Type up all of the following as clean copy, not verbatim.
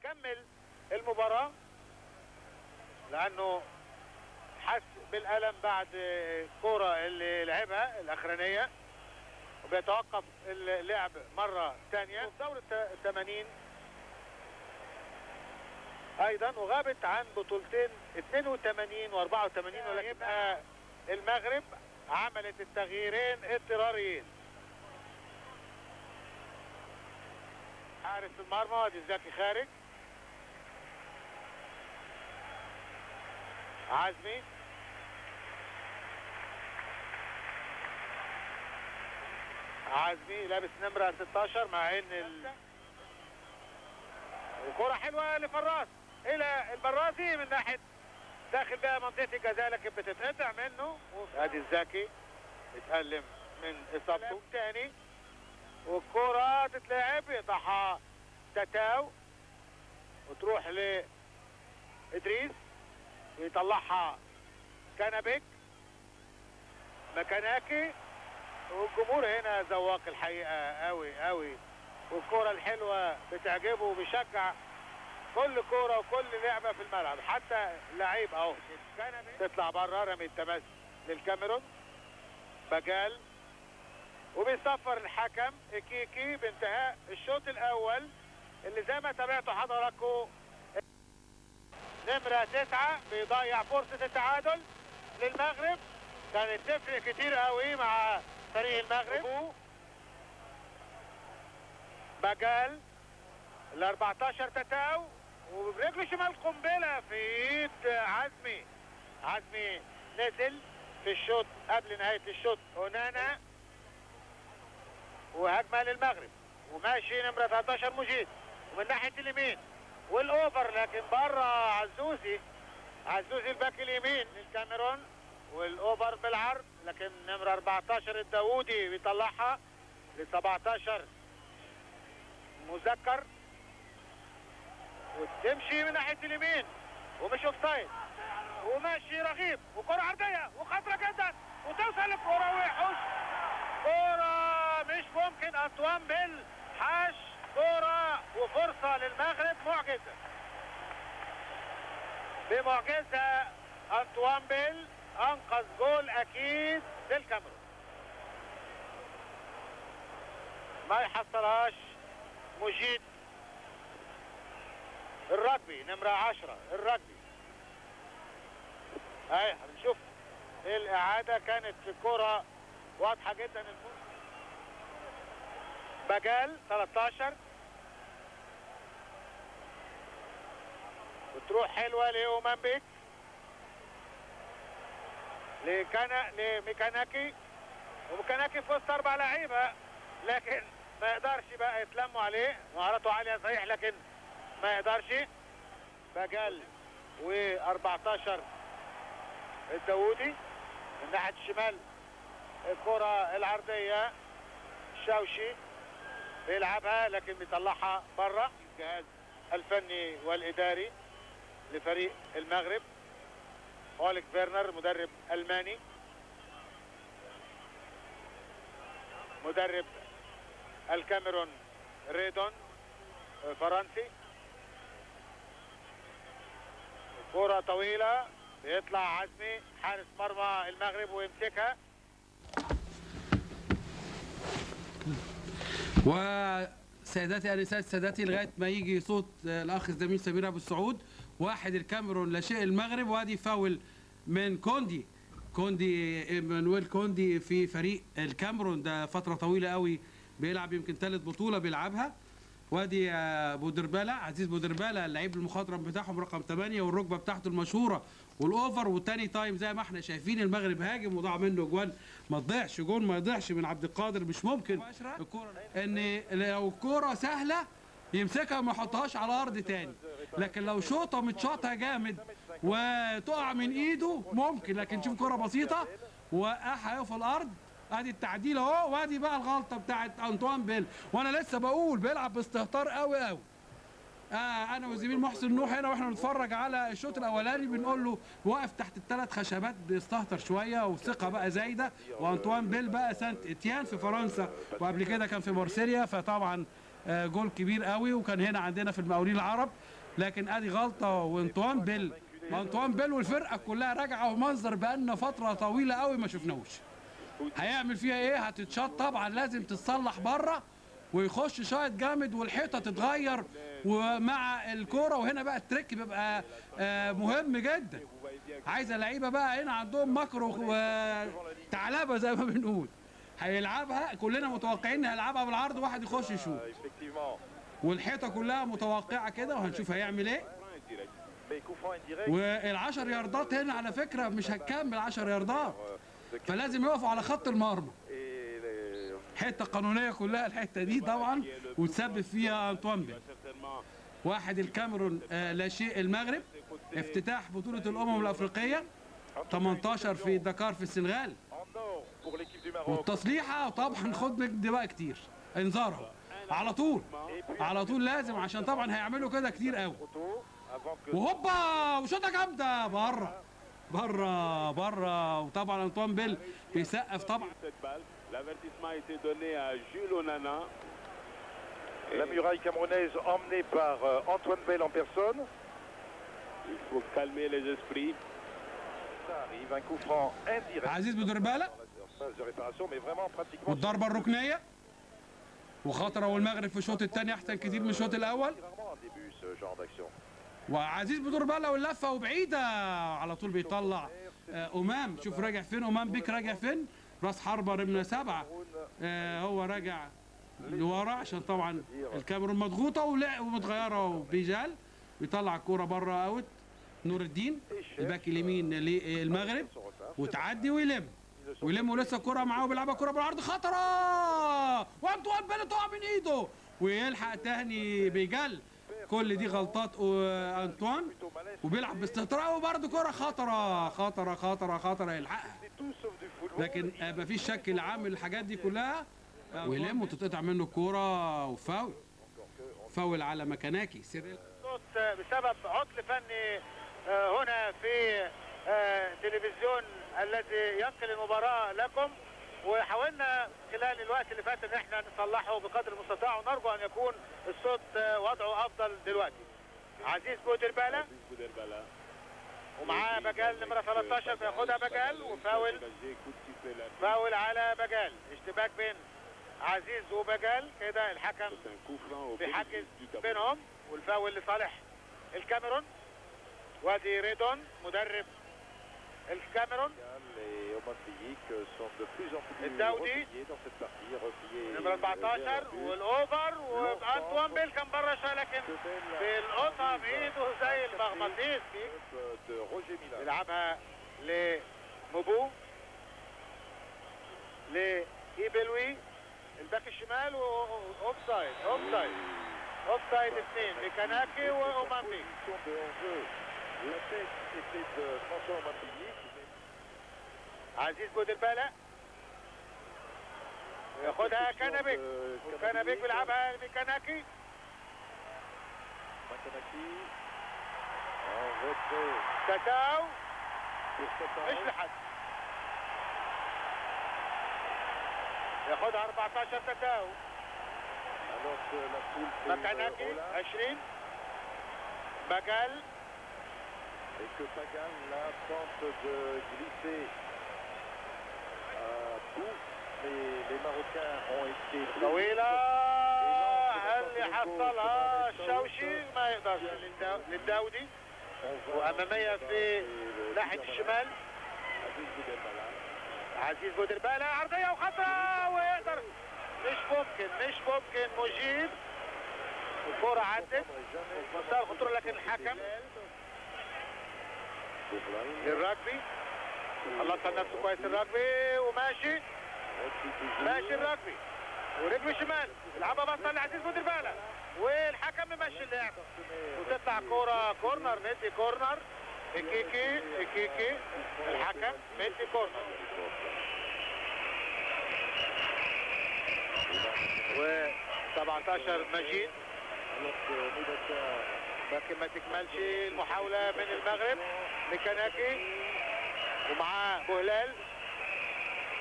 يكمل المباراة لأنه حس بالألم بعد الكرة اللي لعبها الأخرانية، وبيتوقف اللعب مرة ثانية في دورة 80 أيضا، وغابت عن بطولتين 82 و84. ويبقى المغرب عملت التغييرين اضطراريين. حارس المرمى وادي الزكي خارج، عزمي لابس نمرة 16 مع ان وكرة حلوة لفراس الى البرازي من ناحية داخل بها منطقة الجزاء، لكن بتتقطع منه. ادي الزكي اتألم من اصابته تاني، والكرة تتلعب يقطعها تتاو وتروح لإدريس ويطلعها كنبك مكناكي، والجمهور هنا ذواق الحقيقة قوي قوي، والكرة الحلوة بتعجبه وبيشجع كل كرة وكل لعبة في الملعب. حتى لعيب اهو تطلع بره، رمي التماس للكاميرون بجال، وبيصفر الحكم كيكي بانتهاء الشوط الاول اللي زي ما تابعتوا حضراتكم. نمرة 9 بيضيع فرصة التعادل للمغرب، كانت تفرق كتير قوي مع فريق المغرب. بجال ال 14 تتاو، وبرجله شمال قنبلة في ايد عزمي نزل في الشوط قبل نهاية الشوط. ونانا وهجمة للمغرب، وماشي نمرة 13 مجيد ومن ناحية اليمين والاوفر، لكن بره عزوزي الباك اليمين للكاميرون، والاوفر بالعرض، لكن نمرة 14 الداوودي بيطلعها ل 17 مذكر، وتمشي من ناحية اليمين ومش اوفسايد، وماشي رغيب، وكرة عرضية وخطرة جدا، وتوصل الكرة ويحوش كرة مش ممكن. أنطوان بيل حاش كرة وفرصة للمغرب، معجزة بمعجزة. أنطوان بيل أنقذ جول أكيد للكاميرون، ما يحصلهاش مجيد الرجبي نمرة 10 الرجبي. اهي هنشوف الإعادة، كانت في كرة واضحة جدا. بجال 13 وتروح حلوة لأومانبيك لميكاناكي، وميكاناكي في وسط 4 لعيبة، لكن ما يقدرش بقى يتلموا عليه. مهاراته عالية صحيح لكن ما يقدرش. بجال و14 الداوودي من ناحية الشمال، الكرة العرضية الشاوشي بيلعبها لكن بيطلعها بره. الجهاز الفني والإداري لفريق المغرب أوليك فيرنر مدرب ألماني، مدرب الكاميرون ريدون فرنسي. كرة طويلة بيطلع عزمي حارس مرمى المغرب ويمسكها. وسيداتي انسات سادتي لغايه ما يجي صوت الاخ الزميل سمير ابو السعود، 1 الكاميرون لا شيء المغرب. وادي فاول من كوندي ايمانويل كوندي في فريق الكاميرون، ده فتره طويله قوي بيلعب، يمكن ثالث بطوله بيلعبها. وادي بودربالة عزيز بودربالة اللعيب المخضرم بتاعهم رقم 8، والركبه بتاعته المشهوره والاوفر. والتاني تايم زي ما احنا شايفين المغرب هاجم وضاع منه جوان، ما تضيعش جون، ما يضيعش من عبد القادر، مش ممكن الكوره ان لو الكوره سهله يمسكها وما يحطهاش على الارض تاني، لكن لو شوطه متشاطها جامد وتقع من ايده ممكن، لكن شوف كوره بسيطه وقعها في الارض. ادي التعديل اهو، وادي بقى الغلطه بتاعت انطوان بيل. وانا لسه بقول بيلعب باستهتار قوي قوي. انا والزميل محسن نوح هنا واحنا بنتفرج على الشوط الاولاني بنقول له وقف تحت ال3 خشبات بيستهتر شويه، وثقه بقى زايده. وانطوان بيل بقى سانت اتيان في فرنسا، وقبل كده كان في مارسيليا، فطبعا جول كبير قوي، وكان هنا عندنا في المقاولين العرب. لكن ادي غلطه وانطوان بيل، انطوان بيل والفرقه كلها راجعه، ومنظر بقالنا فتره طويله قوي ما شفناهوش. هيعمل فيها ايه؟ هتتشاط طبعا، لازم تتصلح بره ويخش شايط جامد والحيطه تتغير ومع الكوره. وهنا بقى التريك بيبقى مهم جدا، عايزه لعيبه بقى هنا عندهم مكر وثعلبه زي ما بنقول. هيلعبها كلنا متوقعين ان هيلعبها بالعرض، واحد يخش يشوط، والحيطه كلها متوقعه كده، وهنشوف هيعمل ايه. وال10 ياردات هنا على فكره مش هتكمل 10 ياردات، فلازم يقفوا على خط المرمى. حته قانونيه كلها الحته دي طبعا، وتسبب فيها انطوان بيل. واحد الكاميرون لا شيء المغرب. افتتاح بطوله الامم الافريقيه 18 في دكار في السنغال. والتصليحه طبعا خد دي بقى كتير، انذارها على طول على طول لازم، عشان طبعا هيعملوا كده كتير قوي. وهوبا وشوطه جامده بره بره بره، وطبعا انطوان بيل بيسقف طبعا. La muraille camerounaise emmenée par Antoine Bell en personne. Il faut calmer les esprits. Ça arrive, un coup franc indirect. عزيز بودربالة De réparation, mais vraiment pratiquement. والضربه الركنيه وخطره، والمغرب في الشوط الثاني احسن كتير من الشوط الاول. Rarement en début ce genre d'action. وعزيز بودربالة واللفه وبعيده على طول بيطلع امام. شوف راجع فين امام بيك، راجع فين؟ راس حربه رمنا 7. هو راجع لورا عشان طبعا الكاميرون مضغوطه ومتغيره، وبيجال بيطلع الكوره بره اوت. نور الدين الباك اليمين للمغرب، وتعدي ويلم ولسه الكوره معاه وبيلعبها كوره بالعرض، خطره، وانطوان بيل تقع من ايده ويلحق تاني بيجال. كل دي غلطات انطوان، وبيلعب باستهتراء، وبرده كوره خطره خطره خطره خطره يلحقها. لكن مفيش شك اللي عامل الحاجات دي كلها ويلم وتتقطع منه الكوره وفاول. فاول على مكاناكي سيريل بسبب عطل فني هنا في تلفزيون الذي ينقل المباراة لكم، وحاولنا خلال الوقت اللي فات ان احنا نصلحه بقدر المستطاع، ونرجو ان يكون الصوت وضعه افضل دلوقتي. عزيز بودربالة ومعاه بجال نمرة 13 بياخدها بجال، وفاول فاول على بجال. اشتباك بين عزيز وبجال، كده الحكم بيحجز بينهم، والفاول لصالح الكاميرون. وادي ريدون مدرب الكاميرون. الداودي نمرة 14 والاوفر، وانطوان بيل كان بره شويه لكن بيلقطها بايده زي المغناطيس. يلعبها لمبو لايبلوي الباك الشمال، واوفسايد اوفسايد 2 لكناكي واومامبي. عزيز بودربالة ياخدها كنبيك، وكنبيك بيلعبها لكناكي. تاتاو مش لحد، ياخدها 14 تاتاو. مكاناكي 20 باجال. Et que Pagan là tente de glisser bout, mais les Marocains ont été طويلة. هل يحصلها الشوشي؟ ما يقدرش. للداودي وأمامية في ناحية الشمال. عزيز بودربالة عرضية وخطرة، ويقدر مش ممكن مجيب. الكرة عدت منتهى الخطورة، لكن الحكم للرجبي خلصها نفسه كويس. الرجبي وماشي الرجبي ورجله شمال، يلعبها بطل لعزيز بودربالة، والحكم ممشي اللعب، وتطلع كورة كورنر. ندي كورنر إكيكي الحكم ندي كورنر. و17 مجيد، لكن ما تكملش المحاولة من المغرب. ميكاناكي ومعاه بوهلال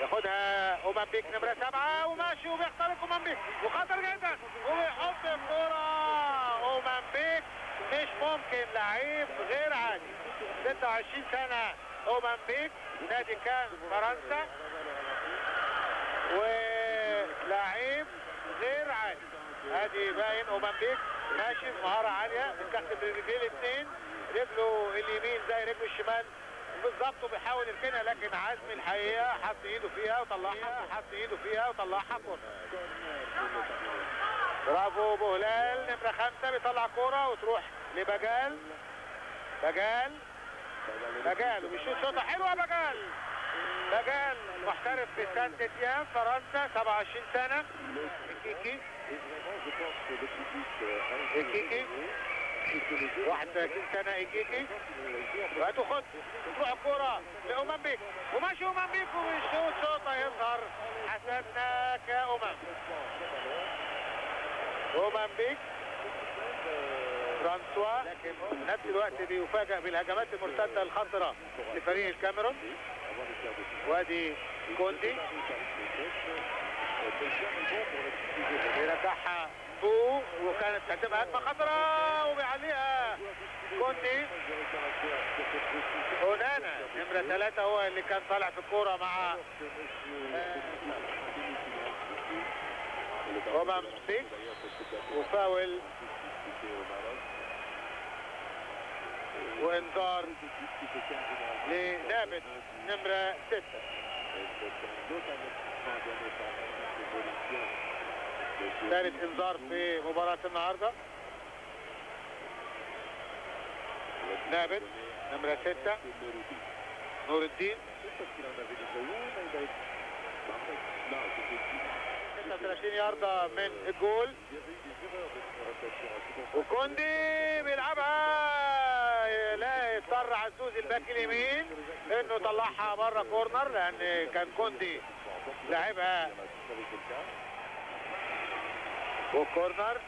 ياخدها اومامبيك نمرة 7 وماشي وبيخترق اومامبيك وخطر جدا وبيحط الكرة. اومامبيك مش ممكن، لعيب غير عادي. 26 سنة اومامبيك، نادي كان فرنسا، ولاعيب غير عادي. ادي باين اومامبيك ماشي بمهارة عالية، بيستخدم رجليه الاثنين، رجله اليمين زي رجله الشمال بالظبط، وبيحاول يركنها، لكن عزمي الحقيقه حط ايده فيها وطلعها كوره. برافو بوهلال نمره 5 بيطلع كوره وتروح لبجال. بجال وبيشوط شوطه حلوه. بجال محترف في سانت اتيان فرنسا، 27 سنه. الكيكي 31 سنة إيجيكي. وهتاخد تروح الكرة لأومامبيك وماشي أومامبيك وبيشوط شوطة يظهر. حسبنا أومامبيك فرانسوا، لكن في نفس الوقت بيفاجأ بالهجمات المرتدة الخطرة لفريق الكاميرون. وادي كوندي بيرجعها فوق، وكانت هتبقى هجمة خطرة وبيعليها كوندي. اونانا نمرة 3 هو اللي كان طالع في الكورة مع اومامبيك وفاول وانذار لنابت نمرة 6. ثالث انذار في مباراة النهاردة. نابت نمرة 6 نور الدين. 36 ياردة من الجول، وكوندي بيلعبها، لا يضطر عزوز الباك اليمين انه يطلعها بره كورنر، لان كان كوندي لاعبها وكورنر.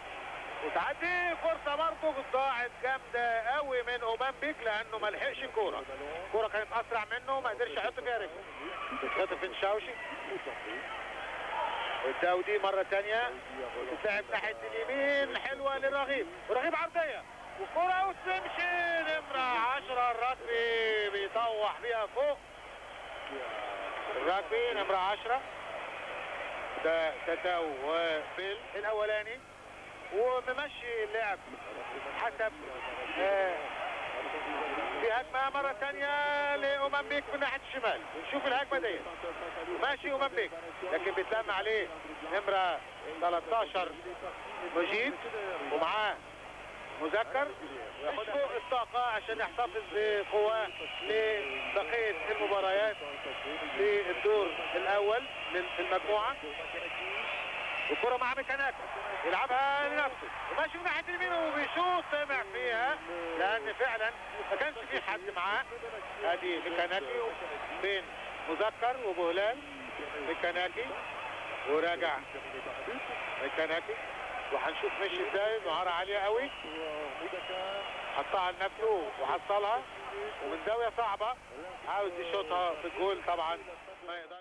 وتعدي فرصه برضه ضاعت جامده قوي من اومامبيك، لانه ما لحقش الكوره كانت اسرع منه، ما قدرش يحط فيها رجله. بتتحط في الشاوشي والداودي مره ثانيه، وتتلعب ناحيه اليمين حلوه للرغيب، ورغيب عرضيه وكره وتمشي. نمره 10 الرجبي بيطوح بيها فوق. الرجبي نمره 10 ده تتاو وبيل الاولاني، وممشي اللعب حسب في هجمه مره ثانيه لاومامبيك من ناحيه الشمال. نشوف الهجمه دي، ماشي اومامبيك لكن بيتلم عليه نمره 13 مجيد ومعاه مذكر، ياخد فوق الطاقه عشان يحتفظ بقواه لبقيه المباريات في الدور الاول من المجموعه. والكره مع ميكاناكي يلعبها لنفسه وماشي من ناحيه اليمين وبيشوط، سمع فيها لان فعلا ما كانش في حد معاه. ادي ميكاناكي بين مذكر وبهلال. ميكاناكي وراجع ميكاناكي، وهنشوف مشي ازاي. مهاره عاليه قوي، حطها لنفسه وحصلها ومن زاويه صعبه، عاوز يشوطها في الجول طبعا ما يقدرش.